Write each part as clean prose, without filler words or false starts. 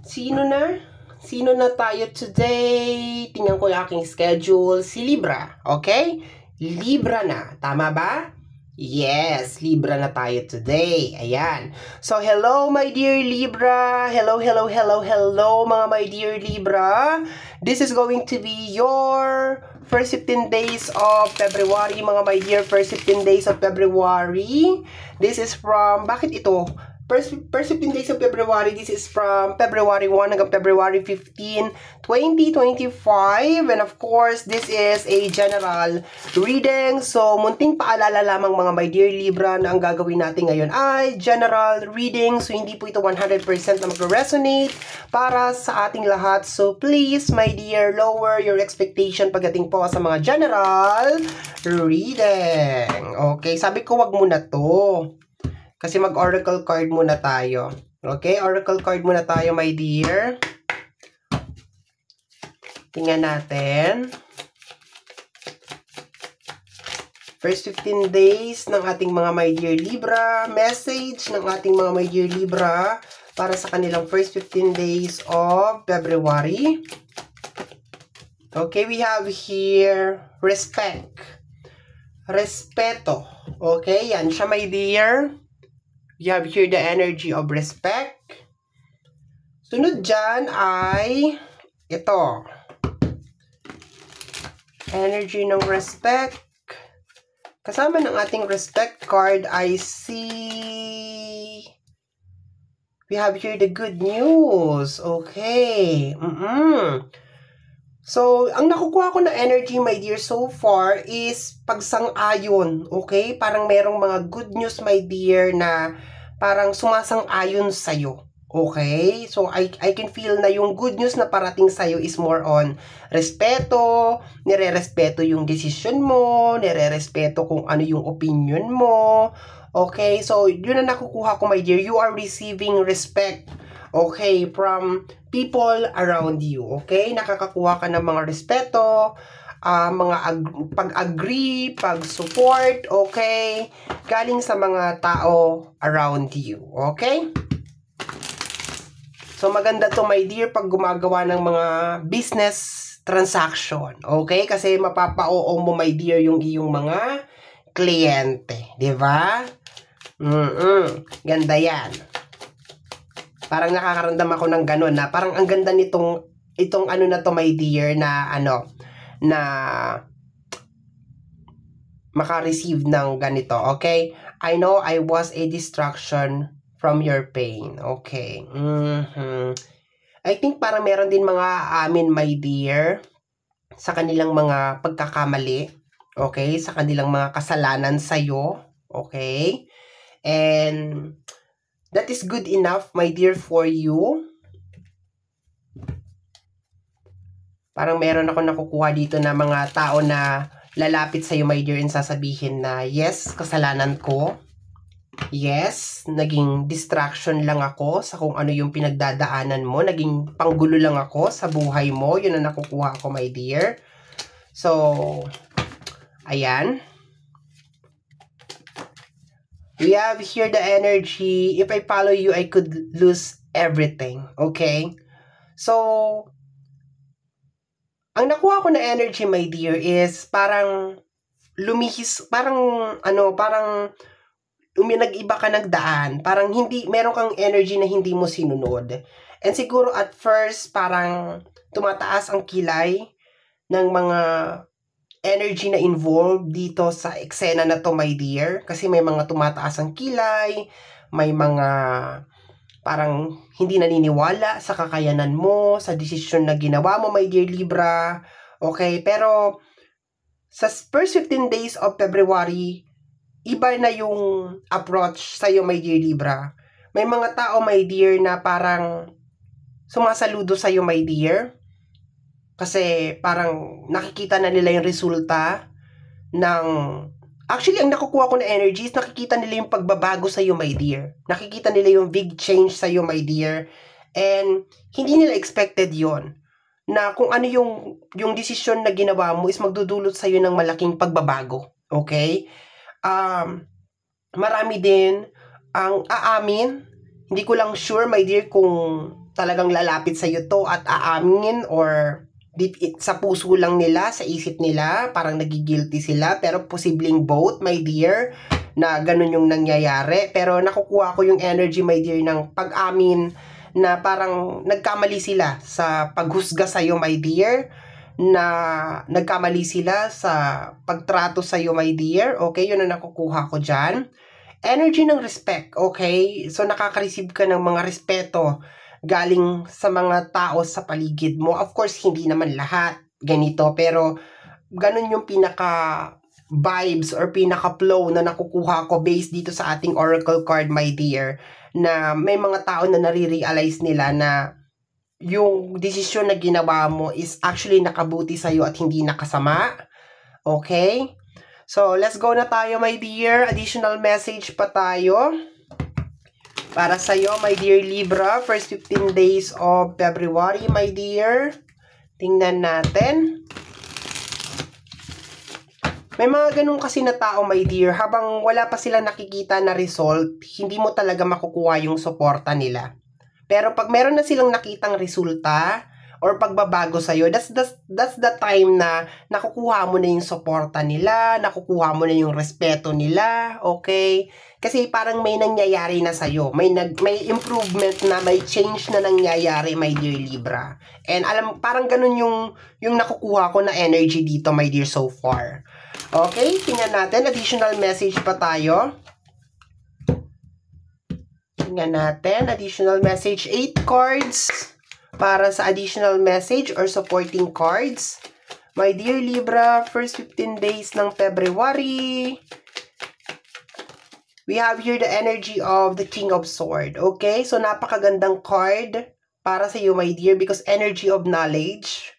Sino na? Sino na tayo today? Tingnan ko yung aking schedule. Si Libra, okay? Libra na. Tama ba? Yes, Libra na tayo today. Ayan. So, hello my dear Libra. Hello, hello, hello, hello mga my dear Libra. This is going to be your first 15 days of February, mga my dear. First 15 days of February. This is from, bakit ito? First 15 days of February, this is from February 1 hanggang February 15, 2025. And of course, this is a general reading. So, munting paalala lamang mga my dear Libra na ang gagawin natin ngayon ay general reading. So, hindi po ito 100% na mag-resonate para sa ating lahat. So, please, my dear, lower your expectation pagdating po sa mga general reading. Okay, sabi ko wag muna to. Kasi mag-oracle card muna tayo. Okay? Oracle card muna tayo, my dear. Tingnan natin. First 15 days ng ating mga my dear Libra. Message ng ating mga my dear Libra para sa kanilang first 15 days of February. Okay, we have here respect. Respeto. Okay, yan siya, my dear. You have here the energy of respect. Sunod dyan ay ito. Energy ng respect. Kasama ng ating respect card I see. We have here the good news. Okay. So, ang nakukuha ko na energy, my dear, so far is pagsang-ayon. Okay? Parang merong mga good news, my dear, na parang sumasang-ayon sa'yo. Okay? So, I can feel na yung good news na parating sa'yo is more on respeto, nire-respeto yung decision mo, nire-respeto kung ano yung opinion mo. Okay? So, yun na nakukuha ko, my dear. You are receiving respect. Okay? From people around you. Okay? Nakakakuha ka ng mga respeto, mga pag-agree, pag-support, okay? Galing sa mga tao around you, okay? So, maganda to, my dear, pag gumagawa ng mga business transaction, okay? Kasi mapapa-oo mo, my dear, yung iyong mga kliyente, di ba? Ganda yan. Parang nakakaramdam ako ng ganun na parang ang ganda itong ano na to, my dear, na na maka-receive ng ganito, okay? I know I was a distraction from your pain, okay? I think parang meron din mga my dear, sa kanilang mga pagkakamali, okay? Sa kanilang mga kasalanan sa'yo, okay? And that is good enough, my dear, for you. Parang meron ako nakukuha dito na mga tao na lalapit sa'yo, my dear, and sasabihin na, yes, kasalanan ko. Yes, naging distraction lang ako sa kung ano yung pinagdadaanan mo. Naging panggulo lang ako sa buhay mo. Yun ang nakukuha ko, my dear. So, ayan. We have here the energy. If I follow you, I could lose everything. Okay? So, ang nakuha ko na energy, my dear, is parang lumihis, parang nag-iba ka ng daan. Parang meron kang energy na hindi mo sinunod. And siguro at first, parang tumataas ang kilay ng mga energy na involved dito sa eksena na to, my dear. Kasi may mga tumataas ang kilay, may mga parang hindi naniniwala sa kakayanan mo, sa desisyon na ginawa mo, my dear Libra. Okay, pero sa first 15 days of February, iba na yung approach sa'yo, my dear Libra. May mga tao, my dear, na parang sumasaludo sa'yo, my dear. Kasi parang nakikita na nila yung resulta ng... Actually, ang nakukuha ko na energy is nakikita nila yung pagbabago sa'yo, my dear. Nakikita nila yung big change sa'yo, my dear. And hindi nila expected yon na kung ano yung desisyon na ginawa mo is magdudulot sa'yo ng malaking pagbabago. Okay? Marami din ang aamin. Hindi ko lang sure, my dear, kung talagang lalapit sa iyo to at aamin, or deep sa puso lang nila, sa isip nila, parang nagigilty sila, pero posibleng both, my dear, na ganun yung nangyayari. Pero nakukuha ko yung energy, my dear, ng pag-amin na parang nagkamali sila sa paghusga sa'yo, my dear, na nagkamali sila sa pagtrato sa'yo, my dear. Okay, yun ang nakukuha ko dyan. Energy ng respect, okay? So, nakaka-receive ka ng mga respeto galing sa mga tao sa paligid mo. Of course, hindi naman lahat ganito, pero ganun yung pinaka vibes or pinaka flow na nakukuha ko based dito sa ating oracle card, my dear, na may mga tao na nare-realize nila na yung desisyon na ginawa mo is actually nakabuti sa'yo at hindi nakasama. Okay? So, let's go na tayo, my dear. Additional message pa tayo para sa'yo, my dear Libra, first 15 days of February, my dear. Tingnan natin. May mga ganun kasi na tao, my dear, habang wala pa sila nakikita na result, hindi mo talaga makukuha yung suporta nila. Pero pag meron na silang nakitang resulta, or pagbabago sa'yo, that's the time na nakukuha mo na yung suporta nila, nakukuha mo na yung respeto nila, okay? Kasi parang may nangyayari na sa'yo, may improvement na, may change na nangyayari, my dear Libra. And parang ganun yung nakukuha ko na energy dito, my dear, so far. Okay, tingnan natin, additional message pa tayo. Tingnan natin, additional message, 8 cards. Para sa additional message or supporting cards. My dear Libra, first 15 days ng February. We have here the energy of the King of Swords. Okay? So, napakagandang card para sa iyo, my dear, because energy of knowledge.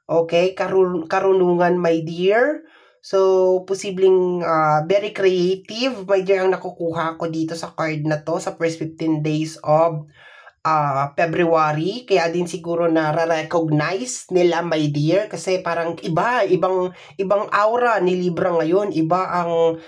Okay? Karunungan, my dear. So, posibleng very creative, my dear, ang nakukuha ko dito sa card na to sa first 15 days of February, kaya din siguro na-recognize nila, my dear, kasi parang ibang aura ni Libra ngayon, iba ang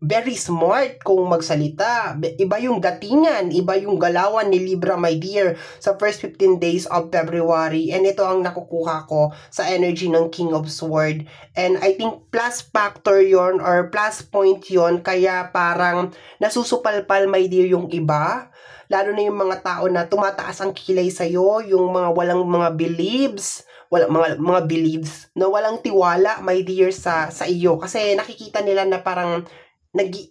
very smart kung magsalita, iba yung datingan, iba yung galawan ni Libra, my dear, sa first 15 days of February, and ito ang nakukuha ko sa energy ng King of Swords, and I think plus factor yon or plus point yon, kaya parang nasusupalpal, my dear, yung iba, lalo na yung mga tao na tumataas ang kilay sa'yo, yung mga walang mga beliefs, mga beliefs na walang tiwala, my dear, sa iyo. Kasi nakikita nila na parang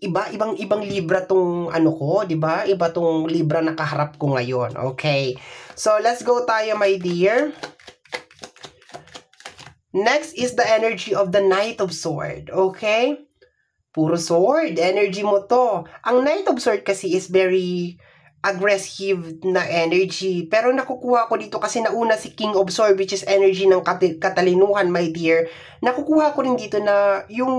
ibang Libra tong ano ko, di ba? Iba tong Libra na kaharap ko ngayon. Okay. So, let's go tayo, my dear. Next is the energy of the Knight of Swords. Okay? Puro sword. Energy mo to. Ang Knight of Swords kasi is very aggressive na energy. Pero nakukuha ko dito kasi nauna si King of Swords, which is energy ng katalinuhan, my dear. Nakukuha ko rin dito na yung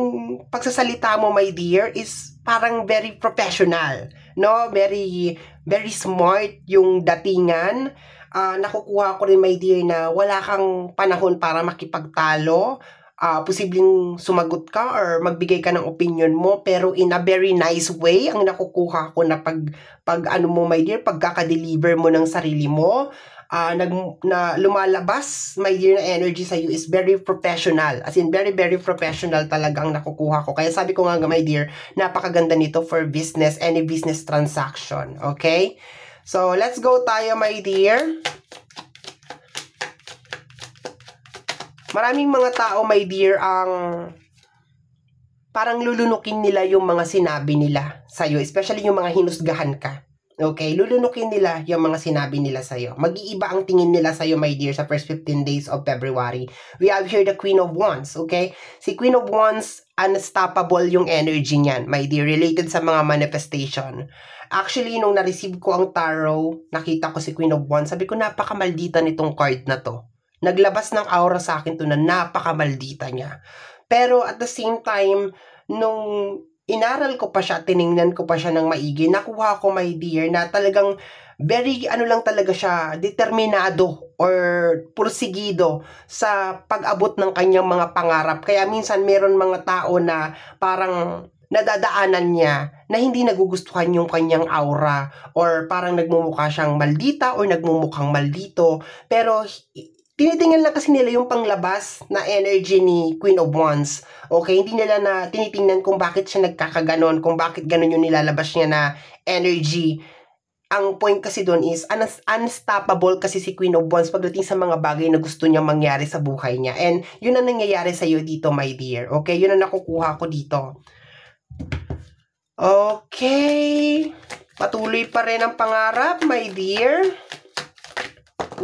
pagsasalita mo, my dear, is parang very professional. No? Very, very smart yung datingan. Nakukuha ko rin, my dear, na wala kang panahon para makipagtalo. Posibleng sumagot ka or magbigay ka ng opinion mo, pero in a very nice way ang nakukuha ko na pag ano mo, my dear, pagkaka-deliver mo ng sarili mo, na lumalabas, my dear, na energy sa you is very professional, as in very very professional talaga ang nakukuha ko. Kaya sabi ko nga, my dear, napakaganda nito for business, any business transaction. Okay, so let's go tayo, my dear. Maraming mga tao, my dear, ang parang lulunukin nila yung mga sinabi nila sa'yo, especially yung mga hinusgahan ka. Okay? Lulunukin nila yung mga sinabi nila sa'yo. Mag-iiba ang tingin nila sa'yo, my dear, sa first 15 days of February. We have here the Queen of Wands, okay? Si Queen of Wands, unstoppable yung energy niyan, my dear, related sa mga manifestation. Actually, nung na-receive ko ang tarot, nakita ko si Queen of Wands, sabi ko, napakamaldita nitong card na to. Naglabas ng aura sa akin to na napakamaldita niya. Pero at the same time, nung inaral ko pa siya, tiningnan ko pa siya ng maigi, nakuha ko, my dear, na talagang very, lang talaga siya, determinado or pursigido sa pag-abot ng kanyang mga pangarap. Kaya minsan meron mga tao na parang nadadaanan niya na hindi nagugustuhan yung kanyang aura or parang nagmumukha siyang maldita or nagmumukhang maldito. Pero tinitingnan lang kasi nila yung panglabas na energy ni Queen of Wands. Okay, hindi nila na tinitingnan kung bakit siya nagkakaganon, kung bakit ganon yung nilalabas niya na energy. Ang point kasi doon is unstoppable kasi si Queen of Wands pagdating sa mga bagay na gusto niya mangyari sa buhay niya. And yun ang nangyayari sa iyo dito, my dear. Okay, yun ang nakukuha ko dito. Okay, patuloy pa rin ang pangarap, my dear.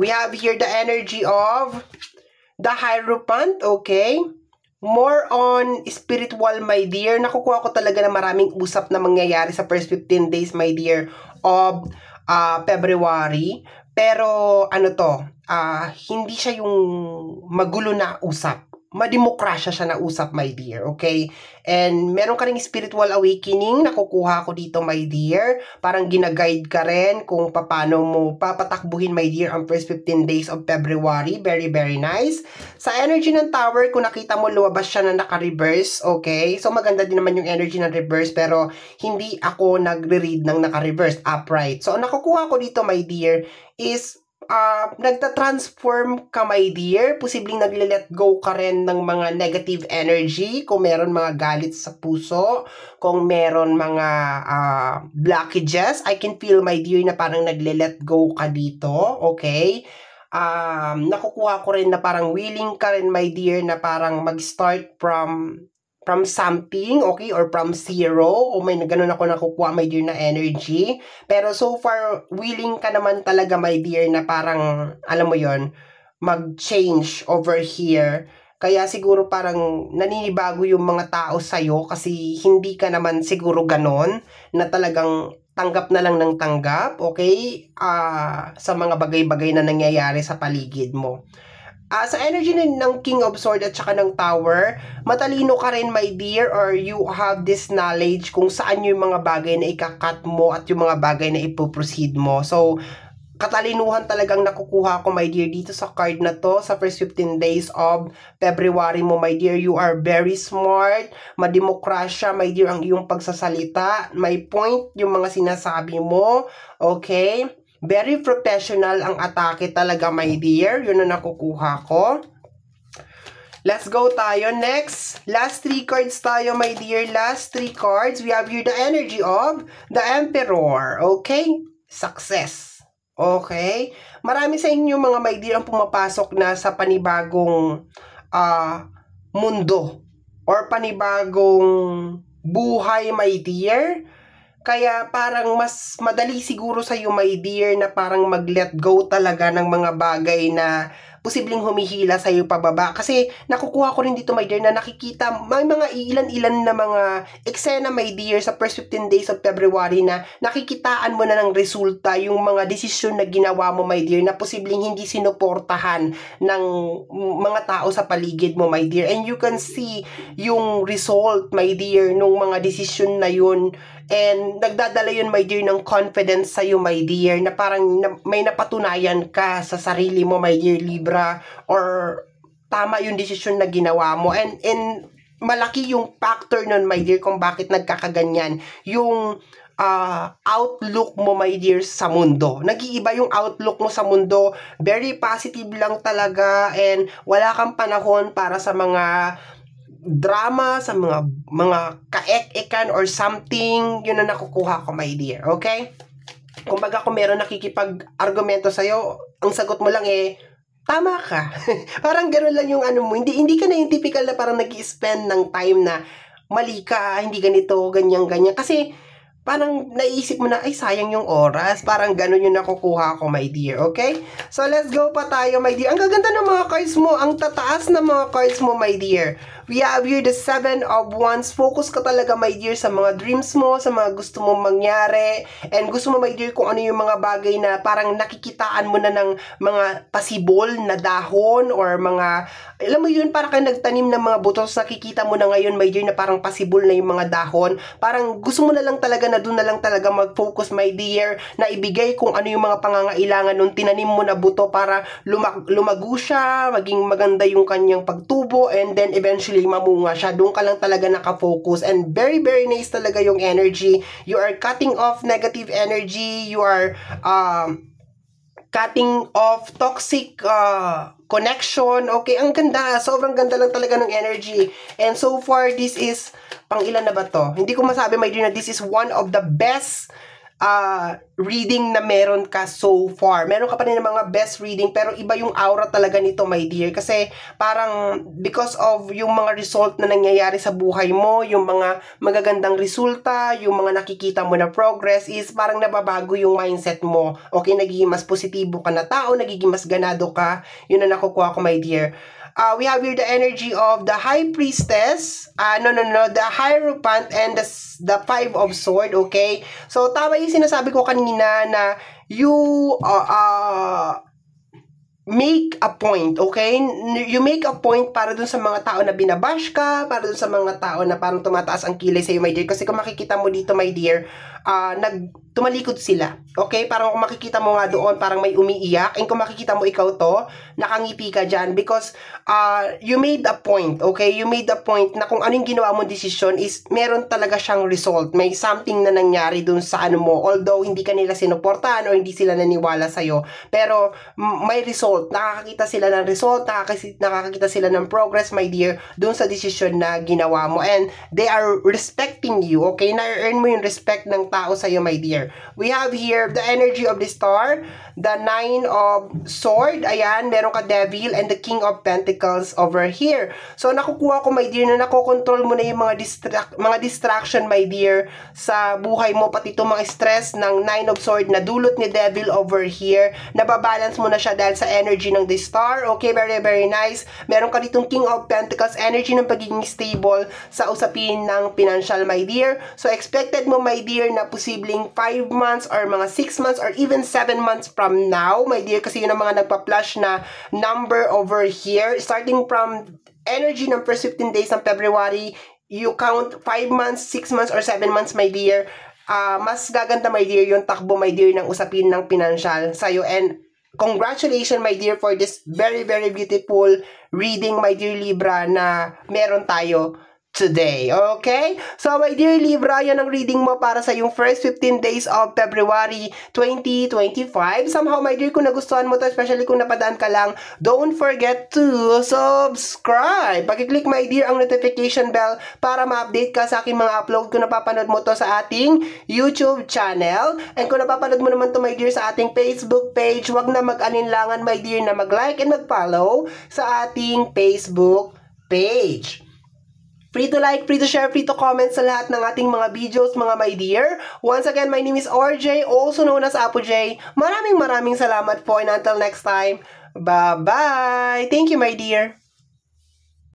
We have here the energy of the Hierophant, okay? More on spiritual, my dear. Nakukuha ko talaga na maraming usap na mangyayari sa first 15 days, my dear, of February. Pero ano to, hindi siya yung magulo na usap. Mademokrasya siya na usap, my dear, okay? And meron ka ring spiritual awakening, nakukuha ko dito, my dear. Parang ginaguide ka rin kung paano mo papatakbuhin, my dear, ang first 15 days of February. Very, very nice. Sa energy ng Tower, kung nakita mo, lumabas siya na naka-reverse, okay? So, maganda din naman yung energy ng reverse, pero hindi ako nagre-read ng naka-reverse, upright. So, ang nakukuha ko dito, my dear, is nagta-transform ka, my dear. Posibleng nagle-let go ka rin ng mga negative energy. Kung meron mga galit sa puso, kung meron mga blockages, I can feel, my dear, na parang nagle-let go ka dito. Okay? Nakukuha ko rin na parang willing ka rin, my dear, na parang mag-start from something, okay, or from zero, o may ganun ako nakukuha, my dear, na energy. Pero so far, willing ka naman talaga, my dear, na parang, alam mo yon, mag-change over here. Kaya siguro parang naninibago yung mga tao sa'yo kasi hindi ka naman siguro ganon, na talagang tanggap na lang ng tanggap, okay, sa mga bagay-bagay na nangyayari sa paligid mo. Sa energy ng King of Swords at saka ng Tower, matalino ka rin, my dear, or you have this knowledge kung saan yung mga bagay na ikakat mo at yung mga bagay na ipoproceed mo. So, katalinuhan talagang nakukuha ko, my dear, dito sa card na to, sa first 15 days of February mo, my dear. You are very smart, mademokrasya, my dear, ang iyong pagsasalita. May point yung mga sinasabi mo, okay? Very professional ang atake talaga, my dear. Yun ang nakukuha ko. Let's go tayo. Next, last 3 cards tayo, my dear. Last 3 cards. We have here the energy of the Emperor. Okay? Success. Okay? Marami sa inyo, mga my dear, ang pumapasok na sa panibagong mundo or panibagong buhay, my dear. Kaya parang mas madali siguro sa iyo, my dear, na parang mag-let go talaga ng mga bagay na posibleng humihila sa iyo pababa. Kasi nakukuha ko rin dito, my dear, na nakikita may mga ilan-ilan na mga eksena, my dear, sa first 15 days of February na nakikitaan mo na ng resulta yung mga desisyon na ginawa mo, my dear, na posibleng hindi sinuportahan ng mga tao sa paligid mo, my dear. And you can see yung result, my dear, nung mga desisyon na yun. And nagdadala yun, my dear, ng confidence sa'yo, my dear, na parang may napatunayan ka sa sarili mo, my dear Libra, or tama yung desisyon na ginawa mo. And malaki yung factor nun, my dear, kung bakit nagkakaganyan. Yung outlook mo, my dear, sa mundo. Nag-iiba yung outlook mo sa mundo. Very positive lang talaga, and wala kang panahon para sa mga drama, sa mga kaek-ekan or something. Yun na nakukuha ko, my dear. Okay? Kumbaga, kung meron nakikipag-argumento sa'yo, ang sagot mo lang tama ka. Parang gano'n lang yung ano mo. Hindi ka na yung typical na parang nag-i-spend ng time na mali ka, hindi ganito, ganyan-ganyan. Kasi parang naisip mo na, ay, sayang yung oras. Parang gano'n yung nakukuha ko, my dear. Okay? So, let's go pa tayo, my dear. Ang gaganda ng mga cards mo. Ang tataas ng mga cards mo, my dear. We have here the 7 of Wands. Focus ka talaga, my dear, sa mga dreams mo, sa mga gusto mong mangyari. And gusto mo, my dear, kung ano yung mga bagay na parang nakikitaan mo na ng mga pasibol na dahon or mga, alam mo yun, parang kayo nagtanim ng mga butos, nakikita mo na ngayon, my dear, na parang pasibol na yung mga dahon. Parang gusto mo na lang talaga na na doon na lang talaga mag-focus, my dear, na ibigay kung ano yung mga pangangailangan nung tinanim mo na buto para lumago siya, maging maganda yung kanyang pagtubo, and then eventually mamunga siya. Doon ka lang talaga nakafocus, and very very nice talaga yung energy. You are cutting off negative energy, you are cutting off toxic connection. Okay, ang ganda. Sobrang ganda lang talaga ng energy. And so far, this is, pang ilan na ba to? Hindi ko masabi, my dear, na this is one of the best reading na meron ka so far. Meron ka pa rin ng mga best reading, pero iba yung aura talaga nito, my dear. Kasi parang because of yung mga result na nangyayari sa buhay mo, yung mga magagandang resulta, yung mga nakikita mo na progress, is parang nababago yung mindset mo. Okay, nagiging mas positibo ka na tao, nagiging mas ganado ka. Yun na nakukuha ko, my dear. We have here the energy of the High Priestess, the Hierophant, and the Five of Swords, okay? So, tama yung sinasabi ko kanina na you make a point, okay? You make a point para dun sa mga tao na binabash ka, para dun sa mga tao na parang tumataas ang kilay sa'yo, my dear. Kasi kung makikita mo dito, my dear, tumalikod sila, okay? Parang kung makikita mo nga doon, parang may umiiyak. And kung makikita mo ikaw to, nakangiti ka dyan because you made a point, okay? You made a point na kung anong ginawa mong decision is meron talaga siyang result. May something na nangyari dun sa ano mo. Although hindi ka nila sinuportahan o hindi sila naniwala sa'yo. Pero may result. Nakakakita sila ng result, nakakakita sila ng progress, my dear, dun sa decision na ginawa mo. And they are respecting you, okay? Na-earn mo yung respect ng tao sa'yo, my dear. We have here the energy of the Star, the Nine of Swords, ayan, meron ka Devil, and the King of Pentacles over here. So, nakukuha ko, my dear, na nakokontrol mo na yung mga distraction, my dear, sa buhay mo, pati itong mga stress ng Nine of Swords na dulot ni Devil over here. Nababalance mo na siya dahil sa energy ng the Star. Okay, very, very nice. Meron ka ditong King of Pentacles, energy ng pagiging stable sa usapin ng financial, my dear. So, expected mo, my dear, na posibleng 5 months or mga 6 months or even 7 months from now, my dear, kasi yun ang mga nagpa-flash na number over here. Starting from energy ng first 15 days ng February, you count 5 months, 6 months, or 7 months, my dear. Mas gaganda, my dear, yung takbo, my dear, ng usapin ng financial sa'yo. And congratulations, my dear, for this very, very beautiful reading, my dear Libra, na meron tayo today, okay? So, my dear Libra, yan ang reading mo para sa yung first 15 days of February 2025. Somehow, my dear, kung nagustuhan mo to, especially kung napadaan ka lang, don't forget to subscribe. Pag-click, my dear, ang notification bell para ma-update ka sa aking mga upload kung napapanood mo to sa ating YouTube channel. And kung napapanood mo naman to, my dear, sa ating Facebook page, wag na mag-alinlangan, my dear, na mag-like and mag-follow sa ating Facebook page. Free to like, free to share, free to comment sa lahat ng ating mga videos, mga my dear. Once again, my name is RJ, also known as Apo J. Maraming salamat po, and until next time, bye-bye! Thank you, my dear.